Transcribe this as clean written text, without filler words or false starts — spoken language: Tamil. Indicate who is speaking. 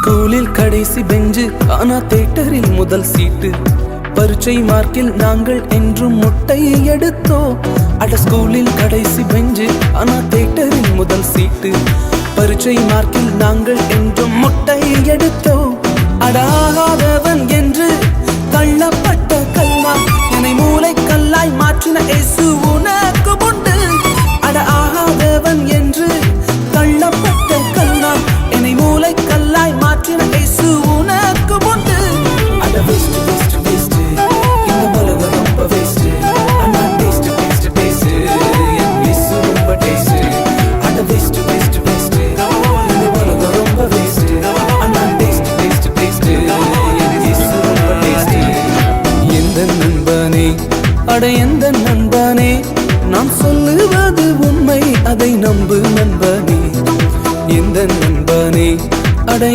Speaker 1: ஸ்கூலில் கடைசி பெஞ்சு, ஆனா தியேட்டரில் முதல் சீட்டு. பரீட்சை மார்க்கில் நாங்கள் என்றும் முட்டை எடுத்தோம். அட ஸ்கூலில் கடைசி பெஞ்சு, ஆனா தியேட்டரில் முதல் சீட்டு. பரீட்சை மார்க்கில் நாங்கள் என்றும் முட்டை எடுத்தோம். அடாகாதவன் என்று தள்ளப்பட்ட கல்லா, என்னை மூளை கல்லாய் மாற்றின இயேசு உனக்கு உண்டு. அட ஆகாதவன் என்று தள்ளப்பட்ட கல்லா, என்னை மூளை கல்லாய் மாற்றின இயேசு உனக்கு உண்டு. அட வேஸ்ட் வேஸ்ட் வேஸ்ட், இந்த உலகம் ரொம்ப வேஸ்ட். அண்ணா டேஸ்ட் டேஸ்ட் டேஸ்ட், என் இயேசு ரொம்ப டேஸ்ட். அட வேஸ்ட் வேஸ்ட் வேஸ்ட், இந்த உலகம் ரொம்ப வேஸ்ட். அண்ணா டேஸ்ட் டேஸ்ட் டேஸ்ட், என் இயேசு ரொம்ப டேஸ்ட். எந்த நண்பனே, அட எந்த நண்பனே, நான் சொல்லுவது உண்மை, அதை நம்பு நண்பனே. எந்த நண்பனே, அட